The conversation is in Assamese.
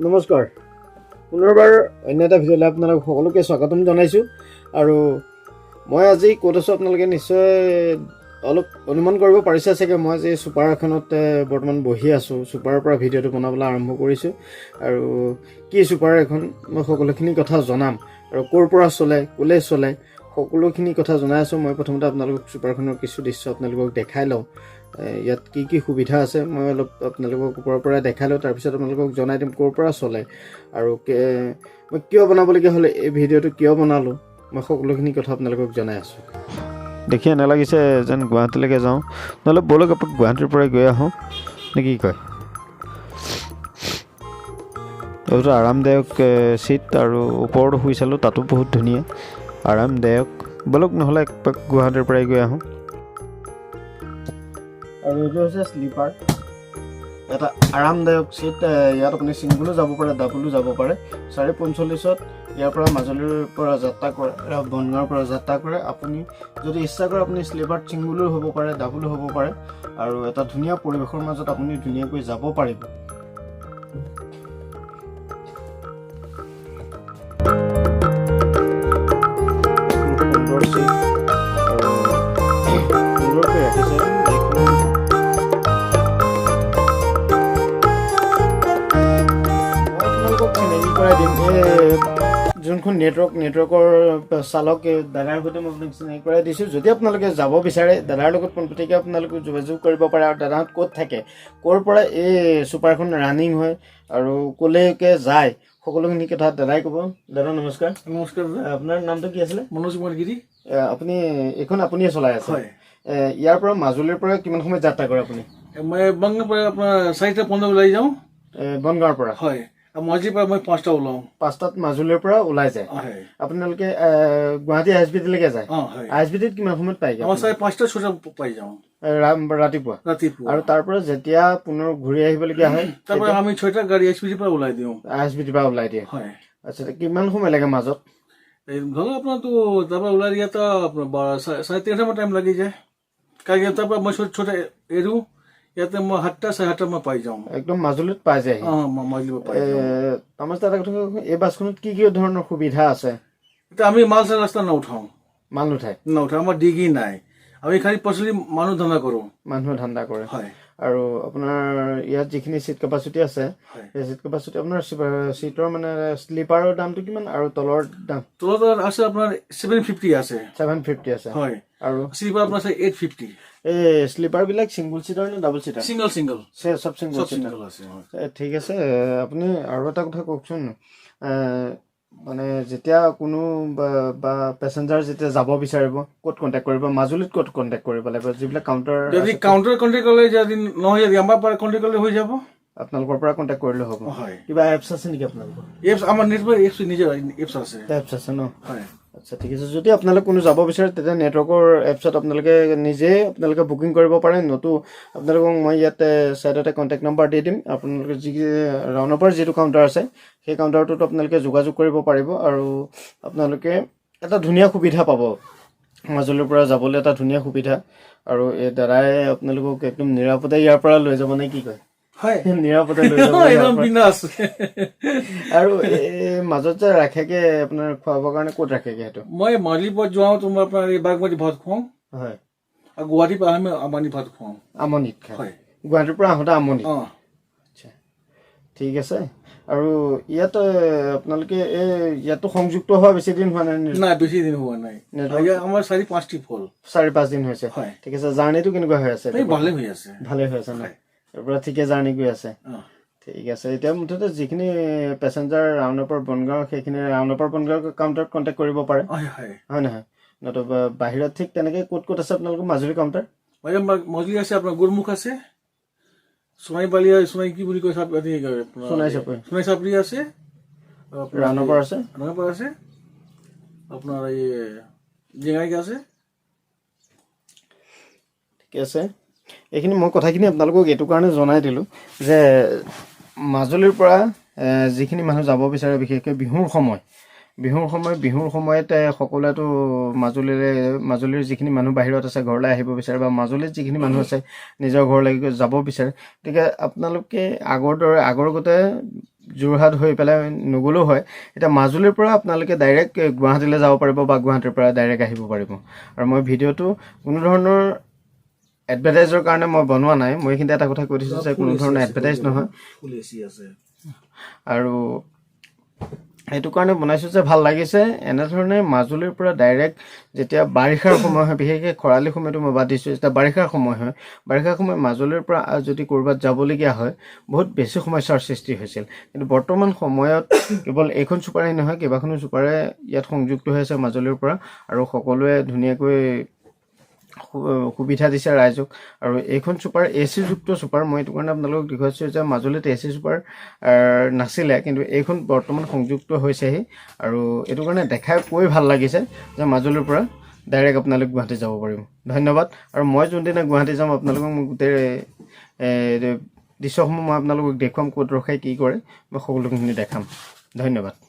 নমস্কাৰ পুনৰবাৰ অন্য এটা ভিডিঅ'লৈ আপোনালোক সকলোকে স্বাগতম জনাইছোঁ আৰু মই আজি ক'ত আছোঁ আপোনালোকে নিশ্চয় অলপ অনুমান কৰিব পাৰিছে চাগে মই যে ছুপাৰ এখনত বৰ্তমান বহি আছোঁ ছুপাৰৰ পৰা ভিডিঅ'টো বনাবলৈ আৰম্ভ কৰিছোঁ আৰু কি ছুপাৰ এখন মই সকলোখিনি কথা জনাম আৰু ক'ৰ পৰা চলে ক'লে চলে সকলোখিনি কথা জনাই আছোঁ মই প্ৰথমতে আপোনালোকক ছুপাৰখনৰ কিছু দৃশ্য আপোনালোকক দেখাই লওঁ ইয়াত কি কি সুবিধা আছে মই অলপ আপোনালোকক ওপৰৰ পৰা দেখাই লওঁ তাৰপিছত আপোনালোকক জনাই দিম ক'ৰ পৰা চলে আৰু মই কিয় বনাবলগীয়া হ'লে এই ভিডিঅ'টো কিয় বনালোঁ মই সকলোখিনি কথা আপোনালোকক জনাই আছোঁ দেখি এনে লাগিছে যেন গুৱাহাটীলৈকে যাওঁ নহ'লে ব'লক আপোনাক গুৱাহাটীৰ পৰাই গৈ আহোঁ নে কি কয় এইটো আৰামদায়ক চিট আৰু ওপৰতো শুই চালোঁ তাতো বহুত ধুনীয়া আৰামদায়ক ব'লক নহ'লে একপাক গুৱাহাটীৰ পৰাই গৈ আহোঁ আৰু এইটো হৈছে স্লিপাৰ এটা আৰামদায়ক চিট ইয়াত আপুনি ছিংগলো যাব পাৰে ডাবলো যাব পাৰে 4:45 ইয়াৰ পৰা মাজুলীৰ পৰা যাত্ৰা কৰে বনগাঁৱৰ পৰা যাত্ৰা কৰে আপুনি যদি ইচ্ছা কৰে আপুনি স্লিপাৰত ছিংগলো হ'ব পাৰে ডাবলো হ'ব পাৰে আৰু এটা ধুনীয়া পৰিৱেশৰ মাজত আপুনি ধুনীয়াকৈ যাব পাৰিব যোনখন নেটৱৰ্কৰ চালক দাদাৰ সৈতে মই আপোনাক চিনাকি কৰাই দিছোঁ যদি আপোনালোকে যাব বিচাৰে দাদাৰ লগত পোনপটীয়াকৈ আপোনালোকে যোগাযোগ কৰিব পাৰে আৰু দাদাহঁত ক'ত থাকে ক'ৰ পৰা এই ছুপাৰখন ৰানিং হয় আৰু ক'লৈকে যায় সকলোখিনি কথা দাদাই ক'ব দাদা নমস্কাৰ নমস্কাৰ আপোনাৰ নামটো কি আছিলে মনোজ কুমাৰ গিৰি আপুনি এইখন আপুনিয়ে চলাই আছে ইয়াৰ পৰা মাজুলীৰ পৰা কিমান সময়ত যাত্ৰা কৰে আপুনি মই বনগাঁৱৰ পৰা আপোনাৰ 4:15 ওলাই যাওঁ বনগাঁৱৰ পৰা হয় মাজুলীৰ পৰা মই 5টা ওলাওঁ 5টাত মাজুলীৰ পৰা ওলাই যায় আপোনালোকে গুৱাহাটী ISBT-লৈকে যায় ISBT-ত কিমান সময়ত পায়গৈ আমাৰ 5:30 পাই যাওঁ ৰাতিপুৱা আৰু তাৰ পৰা যেতিয়া পুনৰ ঘূৰি আহিবলগীয়া হয় তাৰ পৰা আমি 6টা গাড়ী ISBT-ৰ পৰা ওলাই দিওঁ ISBT-ৰ পৰা ওলাই দিয়ে হয় আচ্ছা কিমান সময় লাগে মাজত ধৰক আপোনাৰতো তাৰ পৰা ওলাই দিয়াতো 3:30 টাইম লাগি যায় কাৰণ তাৰ পৰা মই 6টা এৰো ইয়াতে মই 7টা 7:30 মই পাই যাওঁ একদম মাজুলীত পাই যায় মাজুলীত পাই যাওঁ এই বাছখনত কি কি ধৰণৰ সুবিধা আছে এতিয়া আমি মাল ৰাস্তা নউঠাওঁ মাল নুঠাই আমাৰ ডিগি নাই আমি খালি পাচলি মানুহ ধান্দা কৰে হয় আৰু আপোনাৰ ইয়াত যিখিনি চিট কেপাচিটি আছে সেই চিট কেপাচিটি আপোনাৰ চিটৰ মানে স্লিপাৰৰ দামটো কিমান আৰু তলৰ দাম তলত আছে আপোনাৰ 750 আছে হয় আৰু স্লিপাৰ আপোনাৰ 850 এই স্লিপাৰ বিলাক সিঙ্গল সিটাৰ নে ডাবল সিটাৰ সিঙ্গল সব সিঙ্গল আছে ঠিক আছে আপুনি আৰু এটা কথা কওকচোন মানে যেতিয়া কোনো বা পেছেঞ্জাৰ যেতিয়া যাব বিচাৰিব ক'ত কন্টাক্ট কৰিব মাজুলীত ক'ত কন্টাক্ট কৰিব লাগিব যিবিলাক যদি কাউন্টাৰ কন্টাক্ট কৰিলে যদি নহয় যদি আমাৰ পৰা কন্টাক্ট কৰিলে হৈ যাব আপোনালোকৰ পৰা কন্টাক্ট কৰিলে হ'ব কিবা এপছ আছে নেকি আপোনালোকৰ এপছ আমাৰ নেটৱৰ্ক এপছ নিজৰ এপছ আছে ন হয় আচ্ছা ঠিক আছে যদি আপোনালোকে কোনো যাব বিচাৰে তেতিয়া নেটৱৰ্কৰ এপছত আপোনালোকে বুকিং কৰিব পাৰে নতু আপোনালোকক মই ইয়াতে সাইডতে কন্টাক্ট নম্বৰ দি দিম আপোনালোকে যি ৰাউনৰ যিটো কাউণ্টাৰ আছে সেই কাউণ্টাৰটোত আপোনালোকে যোগাযোগ কৰিব পাৰিব আৰু আপোনালোকে এটা ধুনীয়া সুবিধা পাব মাজুলীৰ পৰা যাবলৈ এটা ধুনীয়া সুবিধা আৰু এই দাদাই আপোনালোকক একদম নিৰাপদে ইয়াৰ পৰা লৈ যাব নে কি কয় নিৰাপদে লৈ যাব আৰু মাজত যে ৰাখেগে আপোনাৰ খোৱাবৰ কাৰণে ক'ত ৰাখেগে সেইটো মই মাজুলীৰ পৰা যাওঁ তোমাৰ আপোনাৰ এই বাগমতী ভাত খুৱাওঁ হয় আৰু গুৱাহাটীৰ পৰা আমি আমনি ভাত খুৱাওঁ আমনিত খায় গুৱাহাটীৰ পৰা আহোঁতে আমনি আচ্ছা ঠিক আছে আৰু ইয়াত আপোনালোকে ইয়াতো সংযুক্ত হোৱা বেছি দিন হোৱা নাই বেছি দিন হোৱা নাই আমাৰ 4-5 ট্ৰিপ হ'ল 4-5 দিন হৈছে ঠিক আছে জাৰ্ণিটো কেনেকুৱা হৈ আছে ভালে হৈ আছে ন ইয়াৰ পৰা ঠিকে জাৰ্ণি গৈ আছে ঠিক আছে এতিয়া মুঠতে যিখিনি পেছেঞ্জাৰ ৰাউনৰ পৰা বনগাঁও সেইখিনি ৰাউনৰ পৰা বনগাঁও কাউণ্টাৰত কণ্টেক্ট কৰিব পাৰে হয় নহয় নতুবা বাহিৰত ঠিক তেনেকৈ ক'ত আছে আপোনালোকৰ মাজুলী কাউণ্টাৰ মাজুলী আছে আপোনাৰ গোৰমুখ আছে সোণাই কি বুলি কয় সোণাই চাপৰি আছে ৰাউনৰ পৰা আছে আপোনাৰ এই জেঙাইকে আছে ঠিকে আছে এইখিনি মই কথাখিনি আপোনালোকক এইটো কাৰণে জনাই দিলোঁ যে মাজুলীৰ পৰা যিখিনি মানুহ যাব বিচাৰে বিশেষকৈ বিহুৰ সময়ত সকলোৱেতো মাজুলীৰ যিখিনি মানুহ বাহিৰত আছে ঘৰলৈ আহিব বিচাৰে বা মাজুলীত যিখিনি মানুহ আছে নিজৰ ঘৰলৈ যাব বিচাৰে গতিকে আপোনালোকে আগৰ গতে যোৰহাট হৈ পেলাই নগলেও হয় এতিয়া মাজুলীৰ পৰা আপোনালোকে ডাইৰেক্ট গুৱাহাটীলৈ যাব পাৰিব বা গুৱাহাটীৰ পৰা ডাইৰেক্ট আহিব পাৰিব আৰু মই ভিডিঅ'টো কোনো ধৰণৰ এডভাৰটাইজৰ কাৰণে মই বনোৱা নাই মই এইখিনিতে এটা কথা কৈ দিছোঁ যে কোনো ধৰণৰ এডভাৰটাইজ নহয় আৰু এইটো কাৰণে বনাইছোঁ যে ভাল লাগিছে এনেধৰণে মাজুলীৰ পৰা ডাইৰেক্ট যেতিয়া বাৰিষাৰ সময় হয় বিশেষকৈ খৰালি সময়টো মই বাদ দিছোঁ যেতিয়া বাৰিষাৰ সময় হয় বাৰিষাৰ সময় মাজুলীৰ পৰা যদি ক'ৰবাত যাবলগীয়া হয় বহুত বেছি সমস্যাৰ সৃষ্টি হৈছিল কিন্তু বৰ্তমান সময়ত কেৱল এইখন চুপাৰেই নহয় কেইবাখনো চুপাৰে ইয়াত সংযুক্ত হৈ আছে মাজুলীৰ পৰা আৰু সকলোৱে ধুনীয়াকৈ সুবিধা দিছে ৰাইজক আৰু এইখন চুপাৰ AC যুক্ত চুপাৰ মই এইটো কাৰণে আপোনালোকক দেখুৱাইছোঁ যে মাজুলীত AC চুপাৰ নাছিলে কিন্তু এইখন বৰ্তমান সংযুক্ত হৈছেহি আৰু এইটো কাৰণে দেখাই কৈ ভাল লাগিছে যে মাজুলীৰ পৰা ডাইৰেক্ট আপোনালোক গুৱাহাটী যাব পাৰিব ধন্যবাদ আৰু মই যোনদিনা গুৱাহাটী যাম আপোনালোকক মই গোটেই দৃশ্যসমূহ মই আপোনালোকক দেখুৱাম ক'ত ৰখাই কি কৰে মই সকলোখিনি দেখাম ধন্যবাদ